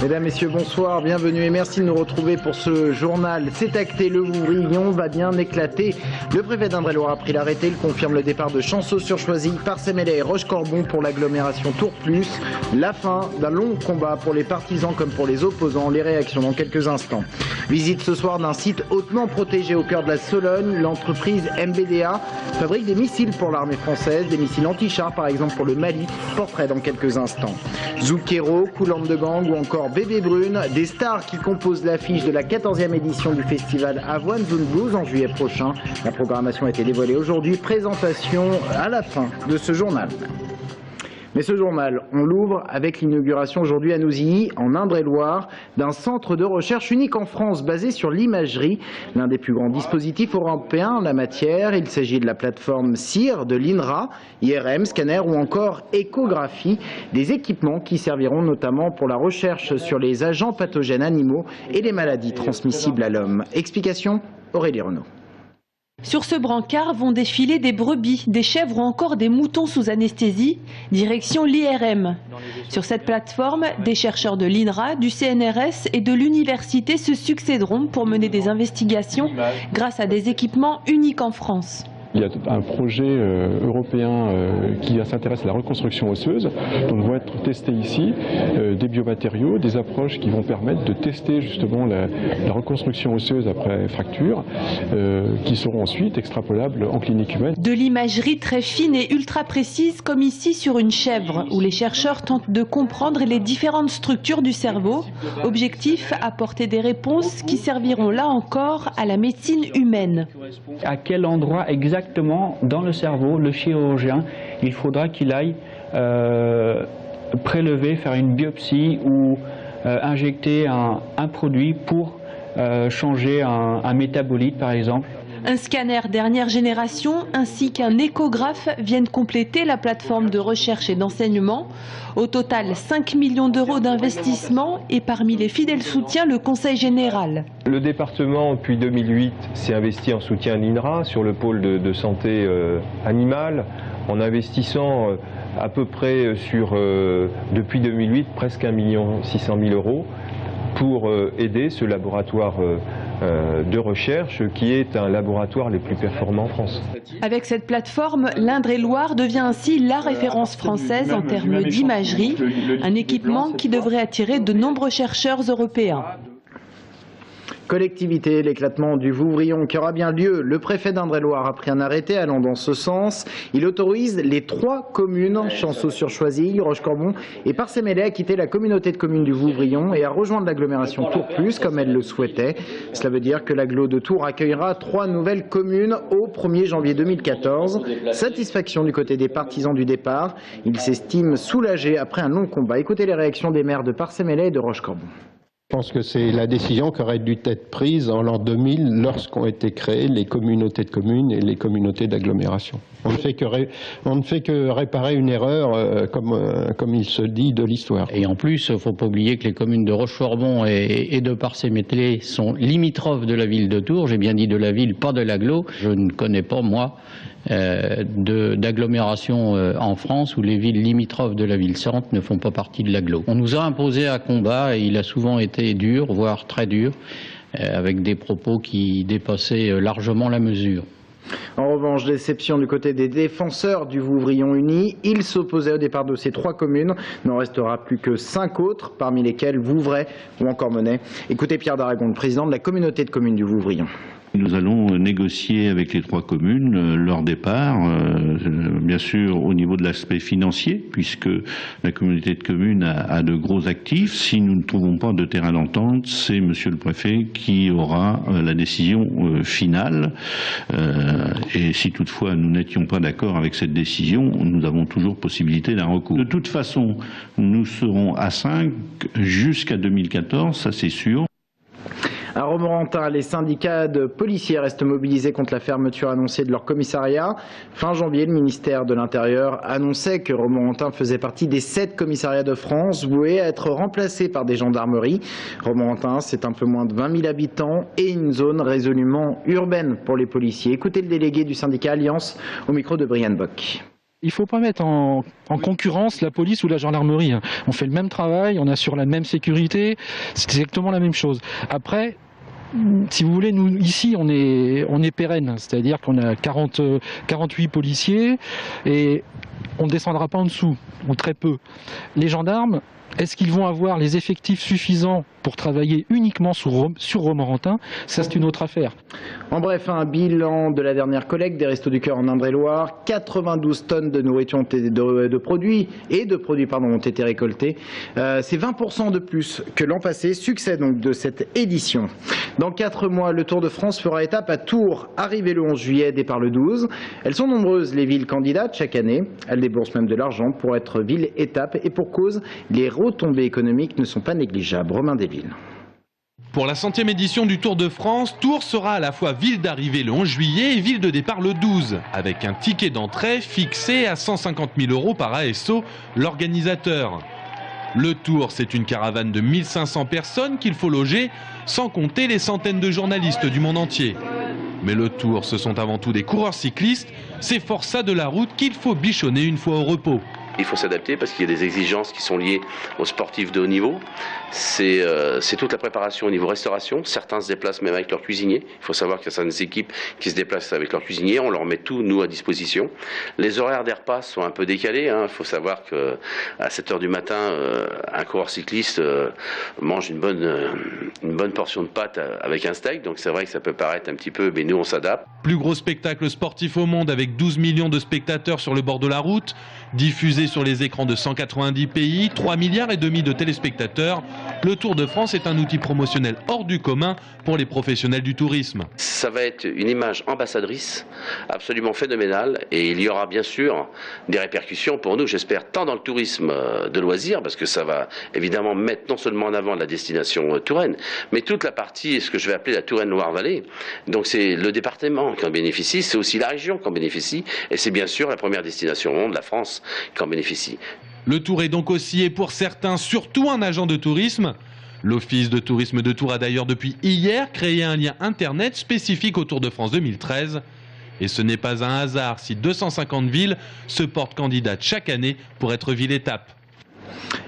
Mesdames, Messieurs, bonsoir, bienvenue et merci de nous retrouver pour ce journal. C'est acté, le Vouvrion va bien éclater. Le préfet d'Indre-et-Loire a pris l'arrêté, il confirme le départ de Chanceaux-sur-Choisy, Parcé-Mélé et Rochecorbon pour l'agglomération Tours Plus. La fin d'un long combat pour les partisans comme pour les opposants. Les réactions dans quelques instants. Visite ce soir d'un site hautement protégé au cœur de la Sologne. L'entreprise MBDA fabrique des missiles pour l'armée française, des missiles anti-chars par exemple pour le Mali. Portrait dans quelques instants. Zoukero, Coulambe de Gang ou encore Bébé Brune, des stars qui composent l'affiche de la 14e édition du festival Avoine Zone Blues en juillet prochain. La programmation a été dévoilée aujourd'hui, présentation à la fin de ce journal. Mais ce journal, on l'ouvre avec l'inauguration aujourd'hui à Nouzilly, en Indre-et-Loire, d'un centre de recherche unique en France basé sur l'imagerie, l'un des plus grands dispositifs européens en la matière. Il s'agit de la plateforme CIR de l'INRA, IRM, scanner ou encore échographie, des équipements qui serviront notamment pour la recherche sur les agents pathogènes animaux et les maladies transmissibles à l'homme. Explication, Aurélie Renaud. Sur ce brancard vont défiler des brebis, des chèvres ou encore des moutons sous anesthésie, direction l'IRM. Sur cette plateforme, des chercheurs de l'INRA, du CNRS et de l'université se succéderont pour mener des investigations grâce à des équipements uniques en France. Il y a un projet européen qui s'intéresse à la reconstruction osseuse, donc vont être testés ici des biomatériaux, des approches qui vont permettre de tester justement la reconstruction osseuse après fracture, qui seront ensuite extrapolables en clinique humaine. De l'imagerie très fine et ultra précise comme ici sur une chèvre, où les chercheurs tentent de comprendre les différentes structures du cerveau. Objectif, apporter des réponses qui serviront là encore à la médecine humaine. À quel endroit exactement dans le cerveau, le chirurgien, il faudra qu'il aille prélever, faire une biopsie ou injecter un produit pour changer un métabolite par exemple. Un scanner dernière génération ainsi qu'un échographe viennent compléter la plateforme de recherche et d'enseignement. Au total, 5 millions d'euros d'investissement et parmi les fidèles soutiens, le Conseil général. Le département, depuis 2008, s'est investi en soutien à l'INRA sur le pôle de santé animale, en investissant à peu près depuis 2008, presque 1 600 000 euros pour aider ce laboratoire de recherche qui est un laboratoire les plus performants en France. Avec cette plateforme, l'Indre-et-Loire devient ainsi la référence française en termes d'imagerie, un équipement qui devrait attirer de nombreux chercheurs européens. Collectivité, l'éclatement du Vouvrion qui aura bien lieu. Le préfet d'Indre-et-Loire a pris un arrêté allant dans ce sens. Il autorise les 3 communes, Chanceaux-sur-Choisy, Rochecorbon et Parcé-Mélé, à quitter la communauté de communes du Vouvrion et à rejoindre l'agglomération Tours Plus comme elle le souhaitait. Cela veut dire que l'agglo de Tours accueillera 3 nouvelles communes au 1er janvier 2014. Satisfaction du côté des partisans du départ. Ils s'estiment soulagés après un long combat. Écoutez les réactions des maires de Parcé-Mélé et de Rochecorbon. Je pense que c'est la décision qui aurait dû être prise en l'an 2000 lorsqu'ont été créées les communautés de communes et les communautés d'agglomération. On ne fait que réparer une erreur, comme il se dit, de l'histoire. Et en plus, il ne faut pas oublier que les communes de Rochecorbon et de Parcé-Mélé sont limitrophes de la ville de Tours. J'ai bien dit de la ville, pas de l'agglo. Je ne connais pas, moi, d'agglomération en France où les villes limitrophes de la ville-centre ne font pas partie de l'agglo. On nous a imposé un combat et il a souvent été dur, voire très dur, avec des propos qui dépassaient largement la mesure. En revanche, déception du côté des défenseurs du Vouvrion uni. Ils s'opposaient au départ de ces 3 communes. Il n'en restera plus que 5 autres, parmi lesquelles Vouvray ou encore Menay. Écoutez Pierre d'Aragon, le président de la communauté de communes du Vouvrion. Nous allons négocier avec les 3 communes leur départ, bien sûr au niveau de l'aspect financier, puisque la communauté de communes a de gros actifs. Si nous ne trouvons pas de terrain d'entente, c'est monsieur le préfet qui aura la décision finale. Et si toutefois nous n'étions pas d'accord avec cette décision, nous avons toujours possibilité d'un recours. De toute façon, nous serons à 5 jusqu'à 2014, ça c'est sûr. À Romorantin, les syndicats de policiers restent mobilisés contre la fermeture annoncée de leur commissariat. Fin janvier, le ministère de l'Intérieur annonçait que Romorantin faisait partie des 7 commissariats de France voués à être remplacés par des gendarmeries. Romorantin, c'est un peu moins de 20 000 habitants et une zone résolument urbaine pour les policiers. Écoutez le délégué du syndicat Alliance au micro de Brian Bock. Il ne faut pas mettre en concurrence la police ou la gendarmerie. On fait le même travail, on assure la même sécurité, c'est exactement la même chose. Après, si vous voulez, nous ici on est pérenne, c'est-à-dire qu'on a 48 policiers et on ne descendra pas en dessous, ou très peu. Les gendarmes, est-ce qu'ils vont avoir les effectifs suffisants pour travailler uniquement sur Romorantin? Ça, c'est une autre affaire. En bref, un bilan de la dernière collecte des Restos du Cœur en Indre-et-Loire. 92 tonnes de nourriture de produits ont été récoltés. C'est 20% de plus que l'an passé. Succès donc de cette édition. Dans 4 mois, le Tour de France fera étape à Tours. Arrivé le 11 juillet, départ le 12. Elles sont nombreuses, les villes candidates, chaque année. Elles déboursent même de l'argent pour être ville-étape. Et pour cause, les retombées économiques ne sont pas négligeables. Romain Desvilles. Pour la 100e édition du Tour de France, Tours sera à la fois ville d'arrivée le 11 juillet et ville de départ le 12, avec un ticket d'entrée fixé à 150 000 € par ASO, l'organisateur. Le Tour, c'est une caravane de 1500 personnes qu'il faut loger, sans compter les centaines de journalistes du monde entier. Mais le Tour, ce sont avant tout des coureurs cyclistes, c'est forçats de la route qu'il faut bichonner une fois au repos. Il faut s'adapter parce qu'il y a des exigences qui sont liées aux sportifs de haut niveau. C'est toute la préparation au niveau restauration. Certains se déplacent même avec leur cuisinier. Il faut savoir qu'il y a certaines équipes qui se déplacent avec leur cuisinier. On leur met tout, nous, à disposition. Les horaires des repas sont un peu décalés. Il faut savoir qu'à 7 h du matin, un coureur cycliste mange une bonne portion de pâtes avec un steak. Donc c'est vrai que ça peut paraître un petit peu, mais nous, on s'adapte. Plus gros spectacle sportif au monde avec 12 millions de spectateurs sur le bord de la route, diffusé sur les écrans de 190 pays, 3,5 milliards de téléspectateurs. Le Tour de France est un outil promotionnel hors du commun pour les professionnels du tourisme. Ça va être une image ambassadrice absolument phénoménale et il y aura bien sûr des répercussions pour nous, j'espère, tant dans le tourisme de loisirs, parce que ça va évidemment mettre non seulement en avant la destination Touraine, mais toute la partie, ce que je vais appeler la Touraine-Loire-Vallée. Donc c'est le département qui en bénéficie, c'est aussi la région qui en bénéficie et c'est bien sûr la première destination au monde, la France, qui en bénéficie. Le Tour est donc aussi, et pour certains, surtout un agent de tourisme. L'Office de tourisme de Tours a d'ailleurs depuis hier créé un lien internet spécifique au Tour de France 2013. Et ce n'est pas un hasard si 250 villes se portent candidates chaque année pour être ville-étape.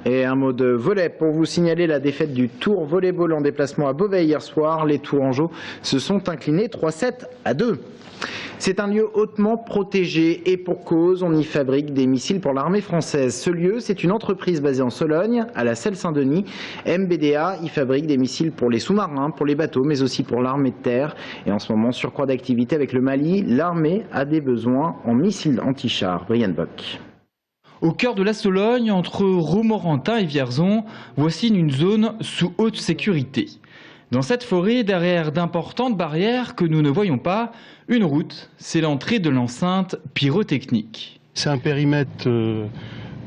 Et un mot de volley pour vous signaler la défaite du Tour Volleyball en déplacement à Beauvais hier soir. Les Tourangeaux se sont inclinés 3-7-2. C'est un lieu hautement protégé et pour cause, on y fabrique des missiles pour l'armée française. Ce lieu, c'est une entreprise basée en Sologne, à la Selle-Saint-Denis. MBDA y fabrique des missiles pour les sous-marins, pour les bateaux, mais aussi pour l'armée de terre. Et en ce moment, surcroît d'activité avec le Mali, l'armée a des besoins en missiles anti-chars. Brian Bock. Au cœur de la Sologne, entre Romorantin et Vierzon, voici une zone sous haute sécurité. Dans cette forêt, derrière d'importantes barrières que nous ne voyons pas, une route, c'est l'entrée de l'enceinte pyrotechnique. C'est un périmètre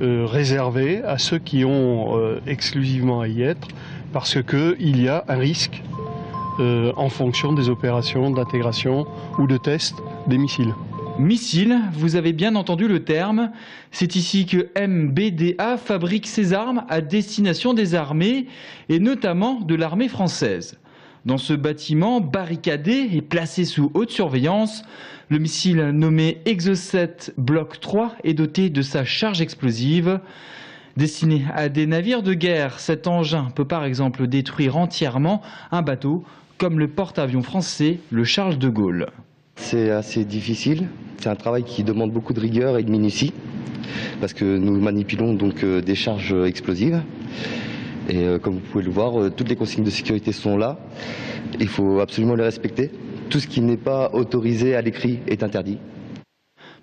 réservé à ceux qui ont exclusivement à y être, parce qu'il y a un risque en fonction des opérations d'intégration ou de test des missiles. Missiles, vous avez bien entendu le terme. C'est ici que MBDA fabrique ses armes à destination des armées et notamment de l'armée française. Dans ce bâtiment barricadé et placé sous haute surveillance, le missile nommé Exocet Block 3 est doté de sa charge explosive. Destiné à des navires de guerre, cet engin peut par exemple détruire entièrement un bateau comme le porte-avions français, le Charles de Gaulle. C'est assez difficile, c'est un travail qui demande beaucoup de rigueur et de minutie, parce que nous manipulons donc des charges explosives. Et comme vous pouvez le voir, toutes les consignes de sécurité sont là, il faut absolument les respecter. Tout ce qui n'est pas autorisé à l'écrit est interdit.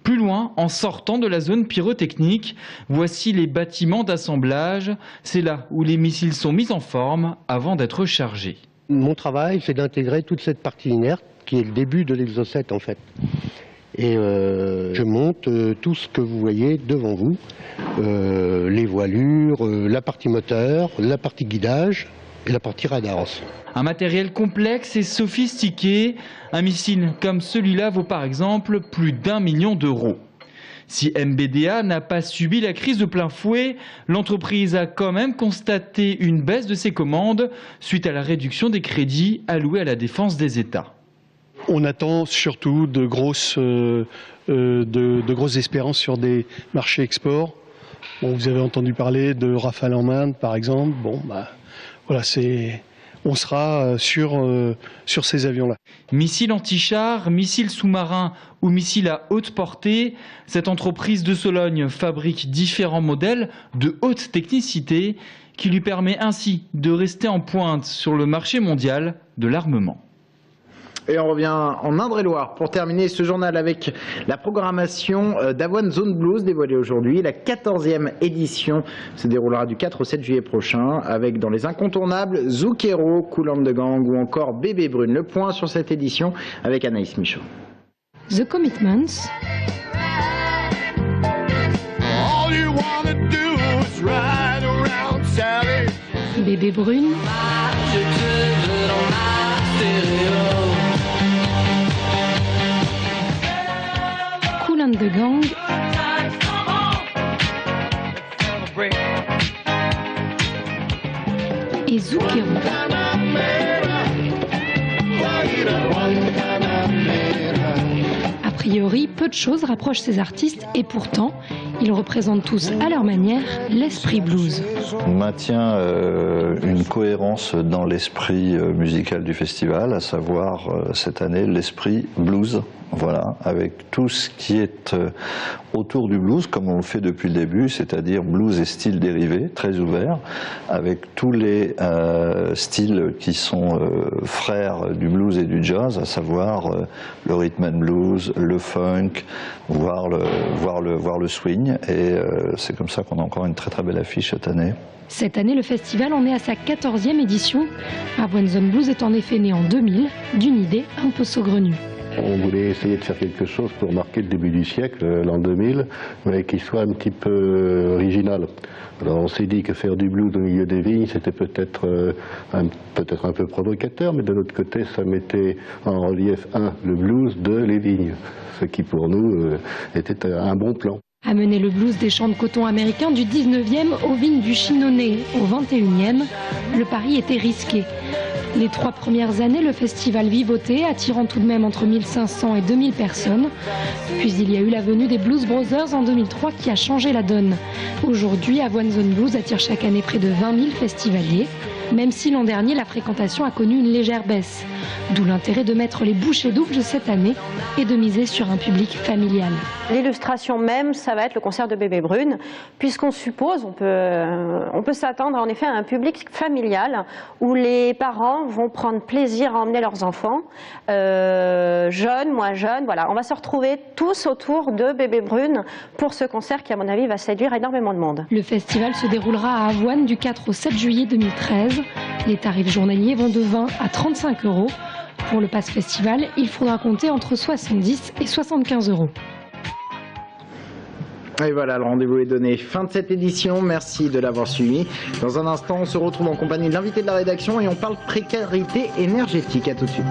Plus loin, en sortant de la zone pyrotechnique, voici les bâtiments d'assemblage. C'est là où les missiles sont mis en forme avant d'être chargés. Mon travail, c'est d'intégrer toute cette partie inerte, qui est le début de l'Exocet en fait. Et je monte tout ce que vous voyez devant vous, les voilures, la partie moteur, la partie guidage et la partie radar. Un matériel complexe et sophistiqué, un missile comme celui-là vaut par exemple plus d'1 million d'euros. Si MBDA n'a pas subi la crise de plein fouet, l'entreprise a quand même constaté une baisse de ses commandes suite à la réduction des crédits alloués à la défense des États. On attend surtout de grosses espérances sur des marchés export. Bon, vous avez entendu parler de Rafale en Inde, par exemple. Bon, bah, voilà, on sera sur ces avions-là. Missiles anti-chars, missiles sous-marins ou missiles à haute portée, cette entreprise de Sologne fabrique différents modèles de haute technicité qui lui permet ainsi de rester en pointe sur le marché mondial de l'armement. Et on revient en Indre-et-Loire pour terminer ce journal avec la programmation d'Avoine Zone Blues dévoilée aujourd'hui. La 14e édition se déroulera du 4 au 7 juillet prochain avec dans les incontournables Zucchero, Kool and the Gang ou encore Bébé Brune. Le point sur cette édition avec Anaïs Michaud. The Commitments. Bébé Brune. Kool and the Gang. Et Zucchero. A priori, peu de choses rapprochent ces artistes et pourtant, ils représentent tous à leur manière l'esprit blues. On maintient une cohérence dans l'esprit musical du festival, à savoir cette année l'esprit blues. Voilà, avec tout ce qui est autour du blues, comme on le fait depuis le début, c'est-à-dire blues et styles dérivés, très ouverts, avec tous les styles qui sont frères du blues et du jazz, à savoir le rhythm and blues, le funk, voire le swing. Et c'est comme ça qu'on a encore une très très belle affiche cette année. Cette année, le festival en est à sa 14e édition. Avoine Zone Blues est en effet né en 2000 d'une idée un peu saugrenue. On voulait essayer de faire quelque chose pour marquer le début du siècle, l'an 2000, mais qui soit un petit peu original. Alors on s'est dit que faire du blues au milieu des vignes, c'était peut-être un peu provocateur, mais de l'autre côté, ça mettait en relief, le blues, les vignes, ce qui pour nous était un bon plan. Amener le blues des champs de coton américains du 19e aux vignes du Chinonais au 21e, le pari était risqué. Les 3 premières années, le festival vivotait, attirant tout de même entre 1500 et 2000 personnes. Puis il y a eu la venue des Blues Brothers en 2003 qui a changé la donne. Aujourd'hui, Avoine Zone Blues attire chaque année près de 20 000 festivaliers, même si l'an dernier, la fréquentation a connu une légère baisse. D'où l'intérêt de mettre les bouchées doubles cette année et de miser sur un public familial. L'illustration même, ça va être le concert de Bébé Brune, puisqu'on suppose, on peut s'attendre en effet à un public familial où les parents vont prendre plaisir à emmener leurs enfants, jeunes, moins jeunes, voilà. On va se retrouver tous autour de Bébé Brune pour ce concert qui, à mon avis, va séduire énormément de monde. Le festival se déroulera à Avoine du 4 au 7 juillet 2013. Les tarifs journaliers vont de 20 à 35 €. Pour le pass festival, il faudra compter entre 70 et 75 €. Et voilà, le rendez-vous est donné. Fin de cette édition, merci de l'avoir suivi. Dans un instant, on se retrouve en compagnie de l'invité de la rédaction et on parle précarité énergétique. À tout de suite.